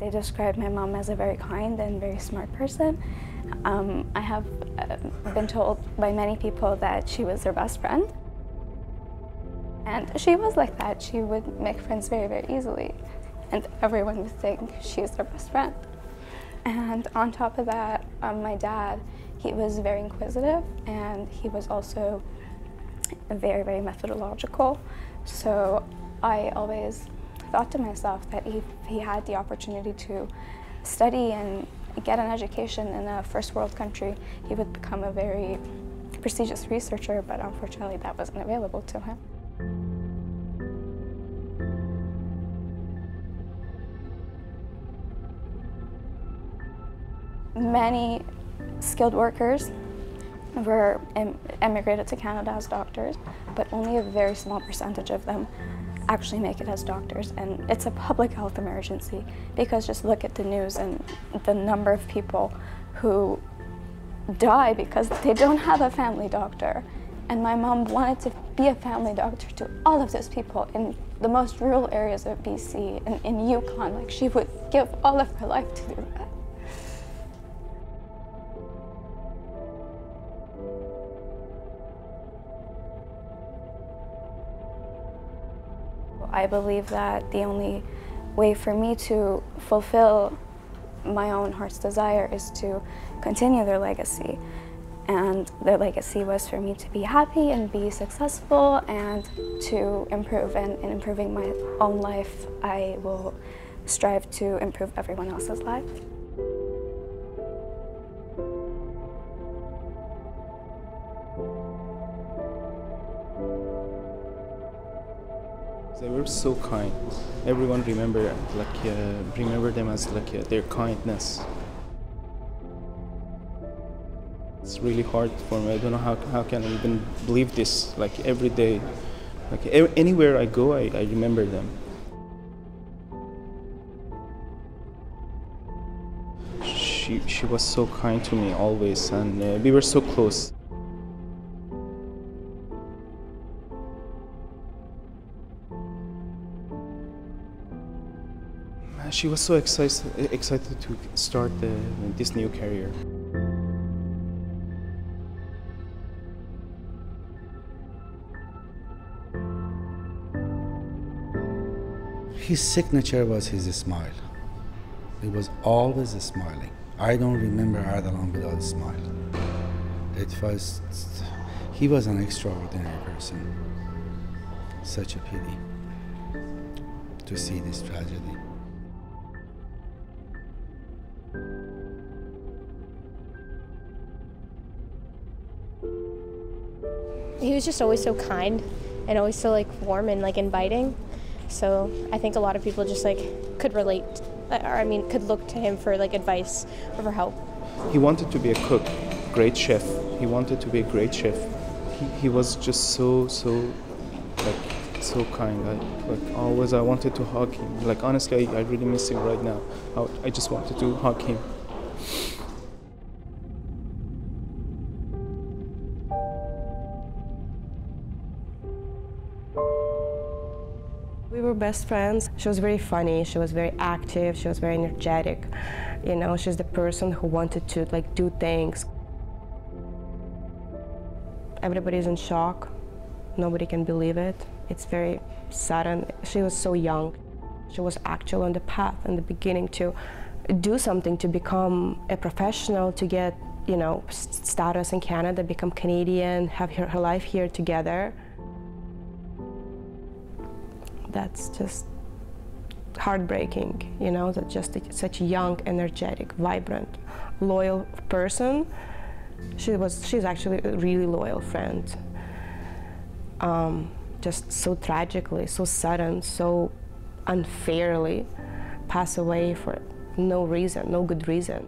They describe my mom as a very kind and very smart person. I have been told by many people that she was their best friend. And she was like that. She would make friends very, very easily. And everyone would think she's their best friend. And on top of that, my dad, he was very inquisitive, and he was also very, very methodological. So I always thought to myself that if he had the opportunity to study and get an education in a first world country, he would become a very prestigious researcher, but unfortunately that wasn't available to him. Many skilled workers were emigrated to Canada as doctors, but only a very small percentage of them actually make it as doctors. And it's a public health emergency, because just look at the news and the number of people who die because they don't have a family doctor. And my mom wanted to be a family doctor to all of those people in the most rural areas of BC and in Yukon. Like, she would give all of her life to do that. I believe that the only way for me to fulfill my own heart's desire is to continue their legacy. And their legacy was for me to be happy and be successful and to improve. And in improving my own life, I will strive to improve everyone else's life. They were so kind. Everyone remember them as their kindness. It's really hard for me. I don't know how can I even believe this. Like, every day, like anywhere I go, I remember them. She was so kind to me always, and we were so close. She was so excited to start this new career. His signature was his smile. He was always smiling. I don't remember Ardalan without a smile. He was an extraordinary person. Such a pity to see this tragedy. He was just always so kind and always so warm and inviting. So I think a lot of people just could relate, or could look to him for advice or for help. He wanted to be a cook, great chef. He wanted to be a great chef. He was just so kind. Always I wanted to hug him. Honestly, I really miss him right now. I just wanted to hug him. We were best friends. She was very funny, she was very active, she was very energetic. She's the person who wanted to do things. Everybody's in shock. Nobody can believe it. It's very sudden. She was so young. She was actually on the path in the beginning to do something, to become a professional, to get, status in Canada, become Canadian, have her life here together. That's just heartbreaking, that just such a young, energetic, vibrant, loyal person. She's actually a really loyal friend. Just so tragically, so sudden, so unfairly pass away for no reason, no good reason.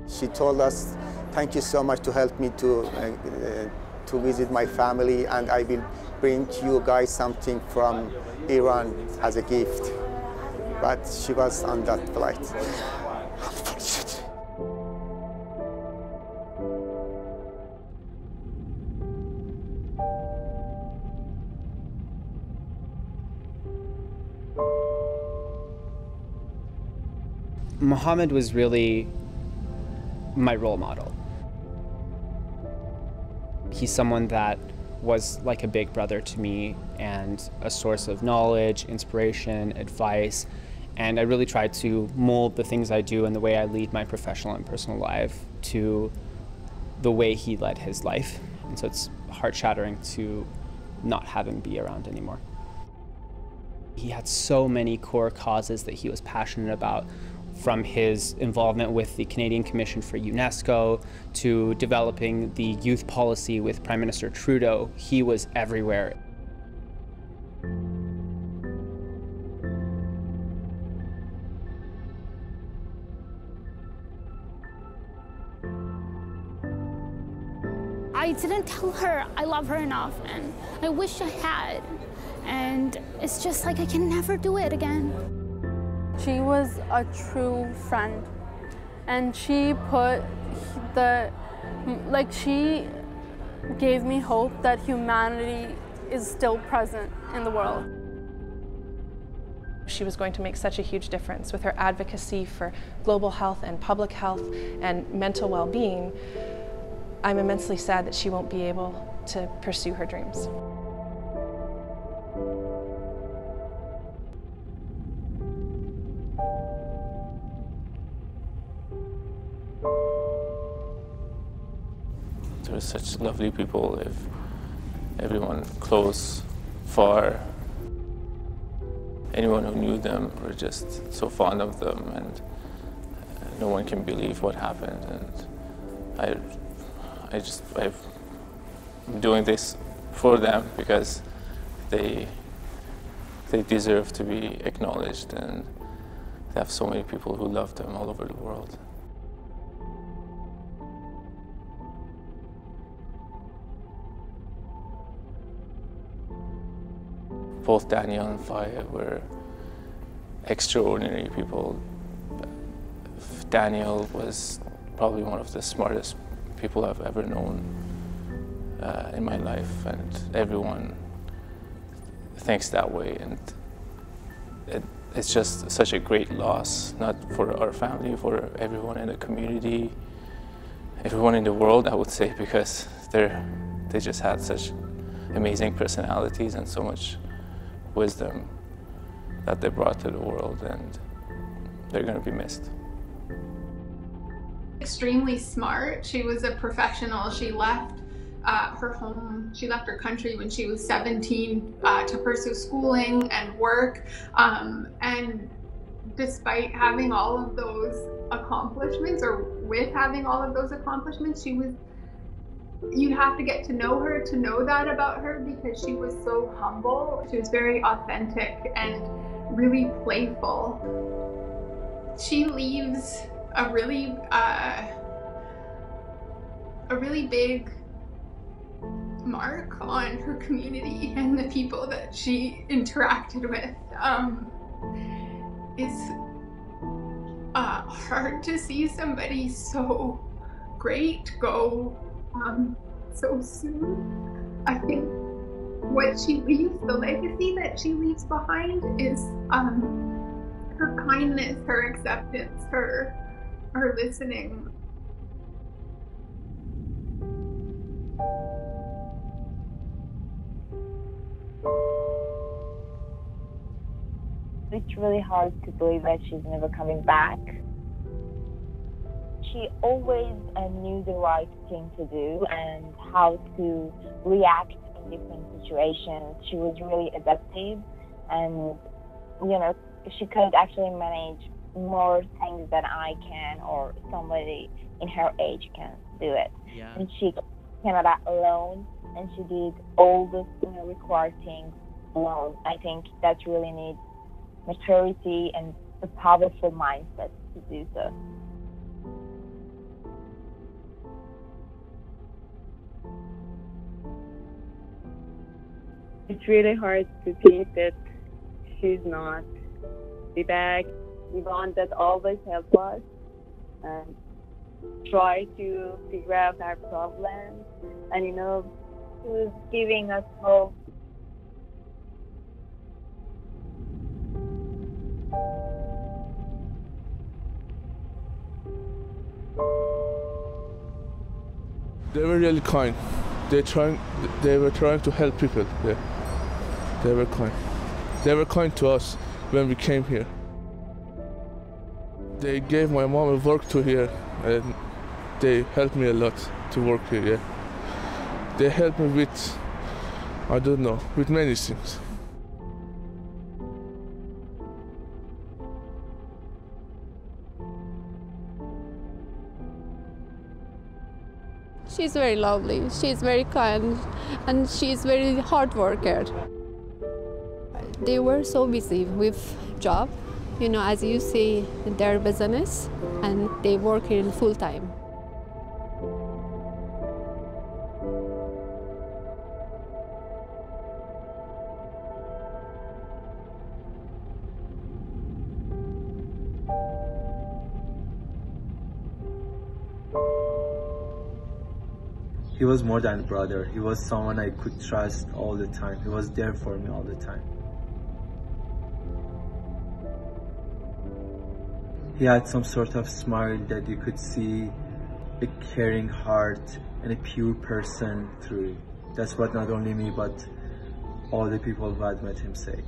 She told us, "Thank you so much to help me to visit my family, and I will bring you guys something from Iran as a gift." But she was on that flight. Mohammed was really my role model. He's someone that was like a big brother to me and a source of knowledge, inspiration, advice, and I really tried to mold the things I do and the way I lead my professional and personal life to the way he led his life. And so it's heart-shattering to not have him be around anymore. He had so many core causes that he was passionate about, from his involvement with the Canadian Commission for UNESCO to developing the youth policy with Prime Minister Trudeau. He was everywhere. I didn't tell her I love her enough, and I wish I had. And it's just like I can never do it again. She was a true friend, and she she gave me hope that humanity is still present in the world. She was going to make such a huge difference with her advocacy for global health and public health and mental well-being. I'm immensely sad that she won't be able to pursue her dreams. They were such lovely people. If everyone close, far, anyone who knew them were just so fond of them, and no one can believe what happened. And I'm doing this for them because they deserve to be acknowledged, and they have so many people who love them all over the world. Both Daniel and Faye were extraordinary people. Daniel was probably one of the smartest people I've ever known in my life, and everyone thinks that way, and it's just such a great loss, not for our family, for everyone in the community, everyone in the world, I would say, because they just had such amazing personalities and so much wisdom that they brought to the world, and they're going to be missed. Extremely smart. She was a professional. She left her home, she left her country when she was 17 to pursue schooling and work. And despite having all of those accomplishments, or with having all of those accomplishments, you'd have to get to know her to know that about her, because she was so humble. She was very authentic and really playful. She leaves a really big mark on her community and the people that she interacted with. It's hard to see somebody so great go so soon. I think what she leaves, the legacy that she leaves behind, is her kindness, her acceptance, her listening. It's really hard to believe that she's never coming back. She always knew the right thing to do and how to react in different situations. She was really adaptive, and she could actually manage more things than I can, or somebody in her age can do it. Yeah. And she came out alone, and she did all the required things alone. I think that really needs maturity and a powerful mindset to do so. It's really hard to think that she's not be back. We want that always help us and try to figure out our problems, and who's giving us hope. They were really kind. They were trying to help people. Yeah. They were kind. They were kind to us when we came here. They gave my mom a work to here, and they helped me a lot to work here. Yeah. They helped me with, I don't know, with many things. She's very lovely, she's very kind, and she's very hard worker. They were so busy with job, you know, as you see, their business, and they work in full time. He was more than a brother. He was someone I could trust all the time. He was there for me all the time. He had some sort of smile that you could see a caring heart and a pure person through it. That's what not only me, but all the people who had met him say.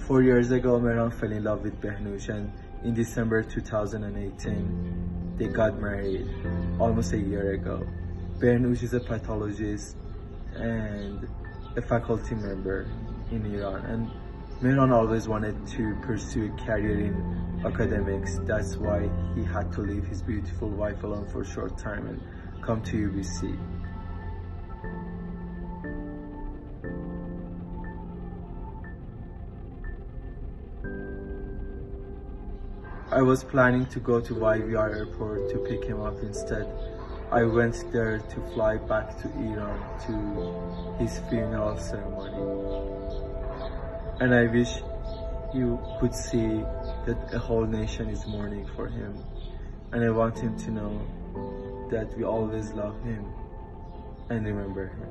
Four years ago, Merhan fell in love with Behnush, and in December 2018, they got married almost a year ago. Behnush is a pathologist and a faculty member in Iran, and Merhan always wanted to pursue a career in academics. That's why he had to leave his beautiful wife alone for a short time and come to UBC. I was planning to go to YVR airport to pick him up. Instead, I went there to fly back to Iran to his funeral ceremony. And I wish you could see that a whole nation is mourning for him. And I want him to know that we always love him and remember him.